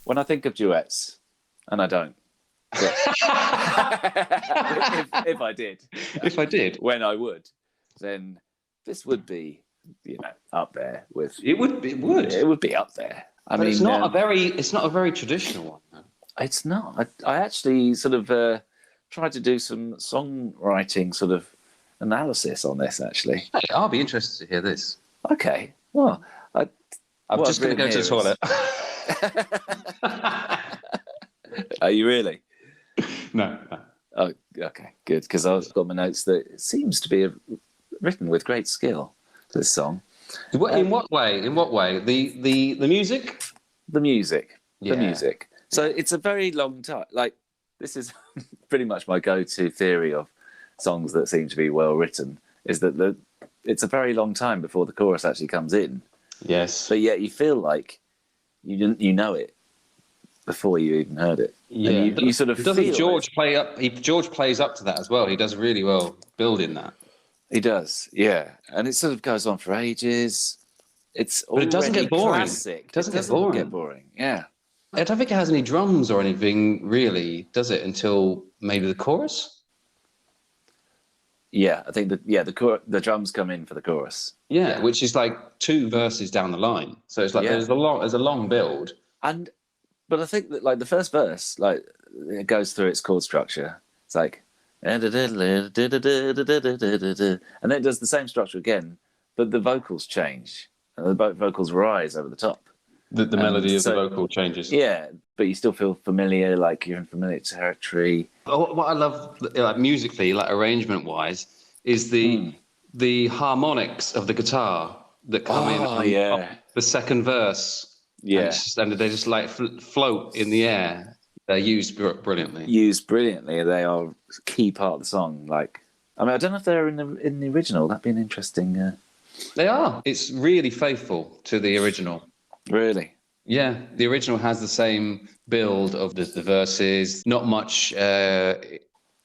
When I think of duets, and I don't, but if I did, if I did, when I would, then this would be, up there with. It would be up there. But it's not a very traditional one. Though. It's not. I actually sort of tried to do some songwriting sort of analysis on this. Actually, Hey, I'll be interested to hear this. Okay. Well, I'm just going to go to the toilet. Are you really? No. Oh, okay, good. Because I've got my notes that it seems to be written with great skill. This song. In what way? In what way? The music? The music. Yeah. The music. So it's a very long time. Like, this is pretty much my go-to theory of songs that seem to be well written. Is that it's a very long time before the chorus actually comes in. Yes. But yet you feel like you know it before you even heard it. Yeah. And you sort of doesn't feel George play up? George plays up to that as well. He does really well building that. He does, yeah. And it sort of goes on for ages. But it doesn't get boring. Classic. It doesn't get boring. Yeah. I don't think it has any drums or anything really, does it? Until maybe the chorus. Yeah, I think the drums come in for the chorus. Yeah, which is like 2 verses down the line. So it's like there's a long build. But I think that like the first verse, like it goes through its chord structure. It's like and then it does the same structure again, but the vocals change. And the vocals rise over the top. The melody of the vocal changes. Yeah, but you still feel familiar, like you're in familiar territory. What I love, like musically, like arrangement-wise, is the harmonics of the guitar that come in on the second verse. Yeah, and they just like float in the air. They're used brilliantly. They are a key part of the song. Like, I mean, I don't know if they're in the original. That'd be an interesting. They are. It's really faithful to the original. Really? Yeah, the original has the same build of the verses, not much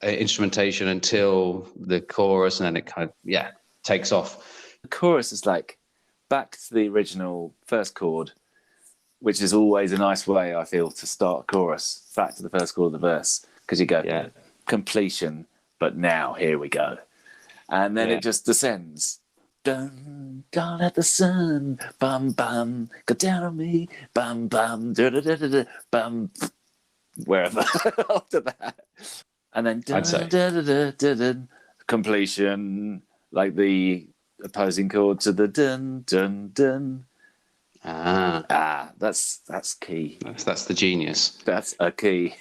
instrumentation until the chorus, and then it kind of, takes off. The chorus is like back to the original first chord, which is always a nice way, I feel, to start a chorus, back to the first chord of the verse, because you go, completion, but now here we go. And then it just descends. Dun, down at the sun, bum, bum, go down on me, bum, bum, da, da, da, da, da, bum, wherever after that. And then dun, da, da, da, da, da, completion, like the opposing chord to the dun, dun, dun. That's key. That's the genius. That's a key.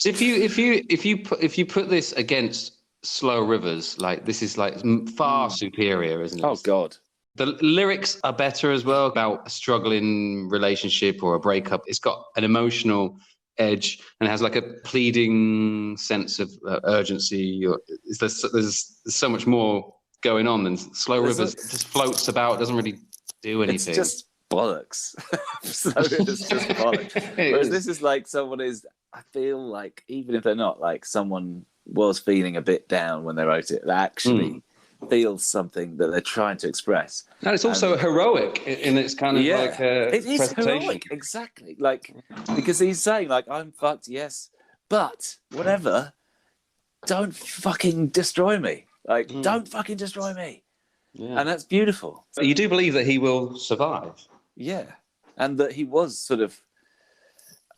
If you put this against Slow Rivers, like this is like far superior, isn't it? Oh God. The lyrics are better as well, about a struggling relationship or a breakup. It's got an emotional edge and it has like a pleading sense of urgency. There's so much more going on than Slow Rivers. Just floats about, doesn't really do anything. It's just bollocks. Slow Rivers just bollocks. Whereas this is like I feel like even if they're not, like someone was feeling a bit down when they wrote it, that actually feels something that they're trying to express. And it's also heroic in its kind of like it is presentation. Heroic, exactly. Like, because he's saying like, I'm fucked, yes, but whatever, don't fucking destroy me. Like, don't fucking destroy me. Yeah. And that's beautiful. You do believe that he will survive. Yeah. And that he was sort of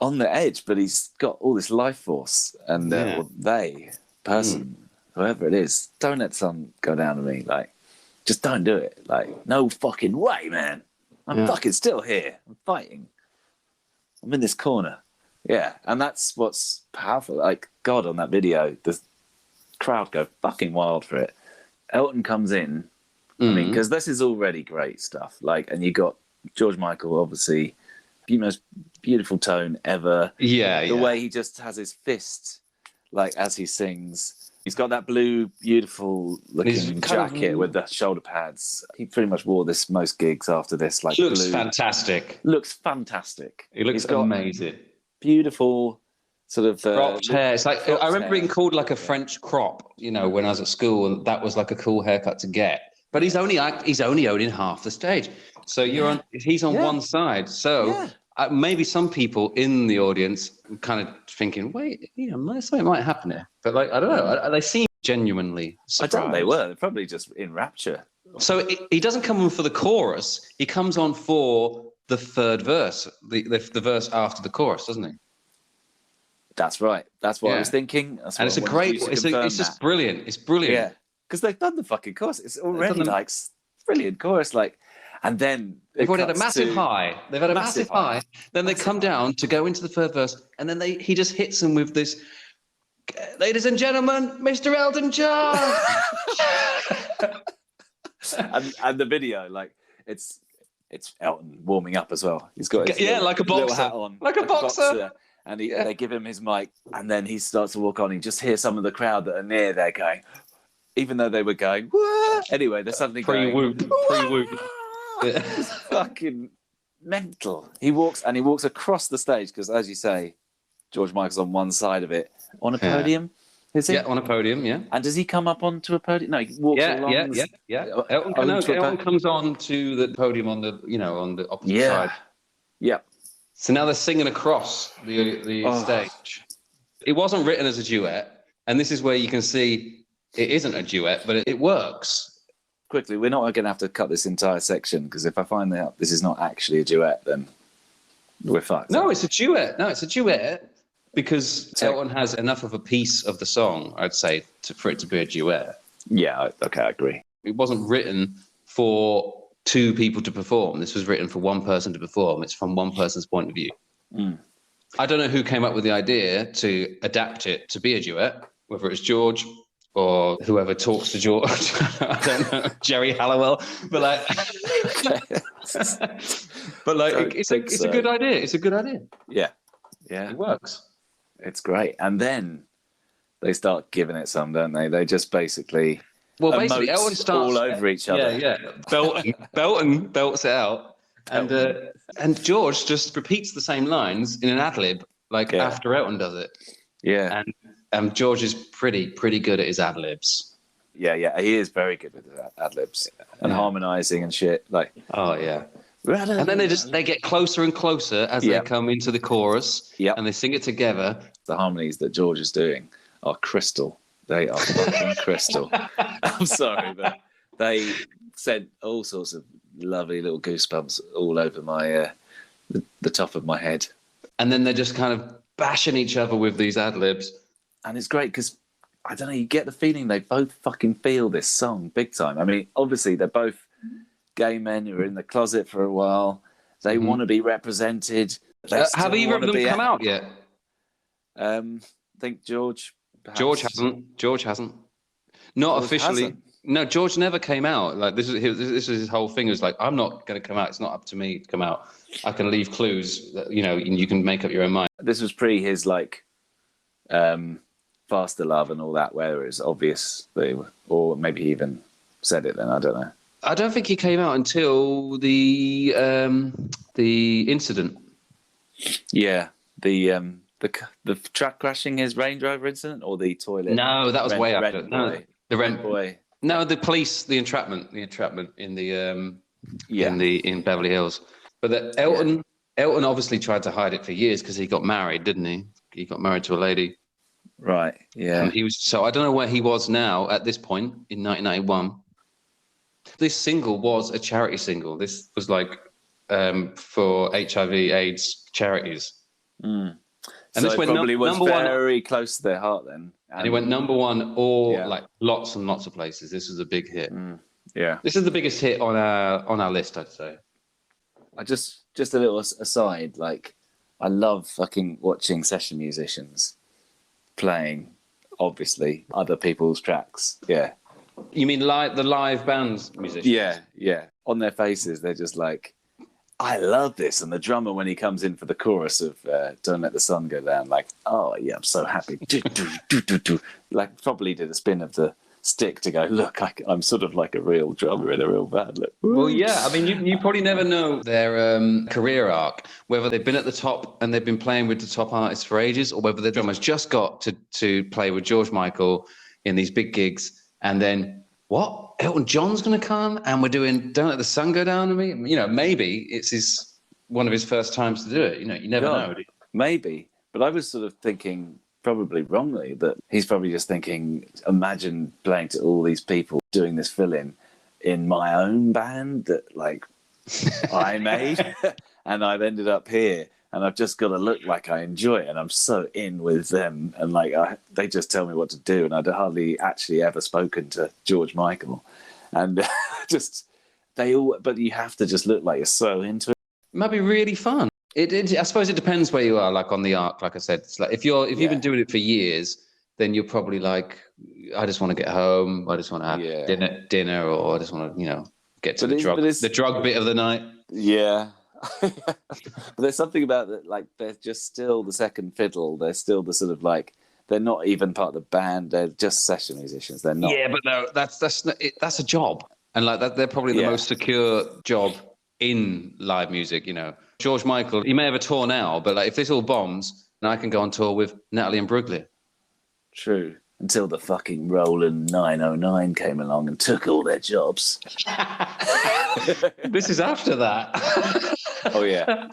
on the edge, but he's got all this life force, and whoever it is, don't let sun go down on me. Like, just don't do it. Like, no fucking way, man. I'm fucking still here. I'm fighting. I'm in this corner. Yeah, and that's what's powerful. Like, God, on that video, the crowd go fucking wild for it. Elton comes in. I mean, because this is already great stuff. Like, and you got George Michael, obviously, the most beautiful tone ever. The way he just has his fist, like, as he sings. He's got that blue, beautiful looking jacket with the shoulder pads. He pretty much wore this most gigs after this. Like, looks fantastic. Looks fantastic. He looks amazing. Beautiful sort of cropped hair. It's like I remember being called like a French crop, when I was at school, and that was like a cool haircut to get. But he's only owning half the stage. So he's on one side. So maybe some people in the audience kind of thinking, wait, something might happen here. But like, I don't know. They seem genuinely surprised. I don't know they were. They're probably just in rapture. So he doesn't come on for the chorus. He comes on for the third verse, the verse after the chorus, doesn't he? That's right. That's what I was thinking. And it's a great. It's just brilliant. It's brilliant. Yeah, because they've done the fucking chorus. It's already like brilliant chorus. Like, and then they've already had a massive high. They've had a massive high. Then they come down to go into the third verse, and then he just hits them with this. Ladies and gentlemen, Mr. Elton John. and the video, like it's Elton warming up as well. He's got his like a boxer, hat on, like a boxer. And they give him his mic, and then he starts to walk on. You just hear some of the crowd that are near there going, even though they were going, wah! Anyway, there's something pre-whoop. It's fucking mental. He walks across the stage because, as you say, George Michael's on one side of it on a podium. Is he? Yeah, on a podium. Yeah. And does he come up onto a podium? No, he walks along. Yeah. Elton comes on to the podium on the opposite side. Yeah. So now they're singing across the stage. It wasn't written as a duet, and this is where you can see it isn't a duet, but it works. Quickly, we're not going to have to cut this entire section because if I find out this is not actually a duet, then we're fucked. No, it's a duet. Because Elton has enough of a piece of the song, I'd say, for it to be a duet. Yeah, okay, I agree. It wasn't written for two people to perform. This was written for one person to perform. It's from one person's point of view. I don't know who came up with the idea to adapt it to be a duet, whether it's George or whoever talks to George. I don't know, Geri Halliwell. But it's a good idea. It's a good idea. Yeah. It works. It's great. And then they start giving it some, don't they? They just basically Elton starts all over each other. Yeah. Belton belts it out. And George just repeats the same lines in an ad-lib, after Elton does it. Yeah. And George is pretty good at his ad-libs. Yeah. He is very good with ad-libs and harmonising and shit. Oh, yeah. And then they get closer and closer as they come into the chorus, and they sing it together. The harmonies that George is doing are crystal. They are fucking crystal. I'm sorry, but they sent all sorts of lovely little goosebumps all over my the top of my head. And then they're just kind of bashing each other with these ad-libs. And it's great because, I don't know, you get the feeling they both fucking feel this song big time. I mean, obviously they're both gay men who are in the closet for a while. They want to be represented. Have either of them come out yet? I think George. Perhaps. George hasn't. Not George officially. Hasn't. No, George never came out. Like this was his whole thing. It was like, I'm not going to come out. It's not up to me to come out. I can leave clues. That, and you can make up your own mind. This was pre his Faster Love and all that, where it was obvious they were, or maybe he even said it then. I don't know. I don't think he came out until the incident. Yeah, the truck crashing his Range Rover incident, or the toilet. No, that was way after. The rent boy. No, the police, the entrapment in the in Beverly Hills. But Elton obviously tried to hide it for years because he got married, didn't he? He got married to a lady. Right. Yeah. And so I don't know where he was now at this point in 1991. This single was a charity single. This was for HIV/AIDS charities. And And this it went probably was number very close to their heart then. And it went number one lots and lots of places. This was a big hit. Yeah. This is the biggest hit on our list, I'd say. I just a little aside, I love fucking watching session musicians playing, obviously, other people's tracks. Yeah. You mean the live bands musicians? Yeah. On their faces, they're just like, I love this. And the drummer, when he comes in for the chorus of Don't Let the Sun Go Down, oh, yeah, I'm so happy. Probably did a spin of the stick to go, look, I'm sort of like a real drummer in a real band. Look. Well, yeah, I mean, you probably never know their career arc, whether they've been at the top and they've been playing with the top artists for ages, or whether the drummer's just got to play with George Michael in these big gigs, and then, Elton John's going to come and we're doing Don't Let the Sun Go Down on Me? Maybe it's his one of his first times to do it. You know, you never know. Maybe. But I was sort of thinking, probably wrongly, that he's probably just thinking, imagine playing to all these people, doing this fill-in in my own band that, like, I made, and I've ended up here, and I've just got to look like I enjoy it, and I'm so in with them, and like they just tell me what to do, and I'd hardly actually ever spoken to George Michael, and just but you have to just look like you're so into it. It might be really fun. I suppose it depends where you are, like on the arc. Like I said, it's like if you've been doing it for years, then you're probably like, I just want to get home, I just want to have dinner, or I just want to, get to the drug bit of the night. Yeah. But there's something about that, like they're just still the second fiddle. They're still the sort of like, they're not even part of the band. They're just session musicians. They're not. Yeah, but no, that's a job, and like that, they're probably the most secure job in live music. George Michael, he may have a tour now, but like if this all bombs, then I can go on tour with Natalie and Bruglia. True. Until the fucking Roland 909 came along and took all their jobs. This is after that. Oh yeah.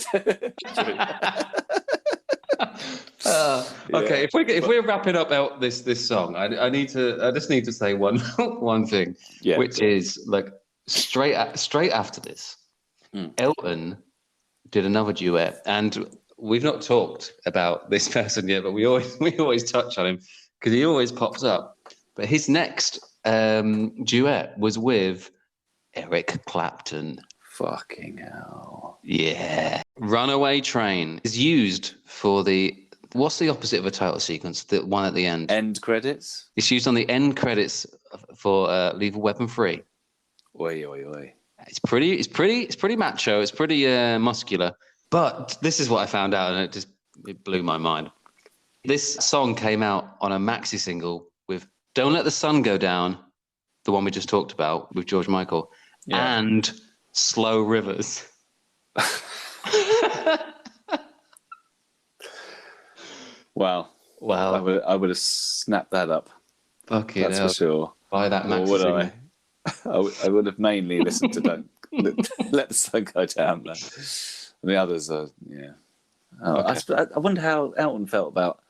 Okay, if we're wrapping up this song, I just need to say one thing, which is like straight after this, Elton did another duet, and we've not talked about this person yet, but we always touch on him because he always pops up. But his next duet was with Eric Clapton. Fucking hell. Yeah. Runaway Train is used for what's the opposite of a title sequence? The one at the end. End credits? It's used on the end credits for Lethal Weapon 3. Oi, oi, oi. It's pretty macho. It's pretty muscular. But this is what I found out, and it blew my mind. This song came out on a Maxi single with Don't Let the Sun Go Down, the one we just talked about with George Michael, and Slow Rivers. Wow. I would have snapped that up. Fucking That's for sure. Buy that Maxi single. I would have mainly listened to Don't Let the Sun Go Down. And the others are, I wonder how Elton felt about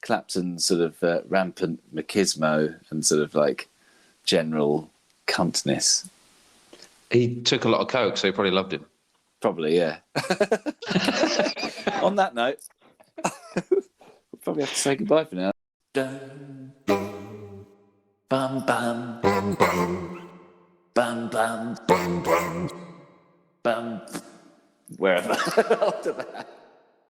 Clapton's sort of rampant machismo and sort of like general cuntness. He took a lot of coke, so he probably loved him. Probably, yeah. On that note, we'll probably have to say goodbye for now. Dun, bum, bum, bum, bum, bum, bum, bum, bum, wherever after that.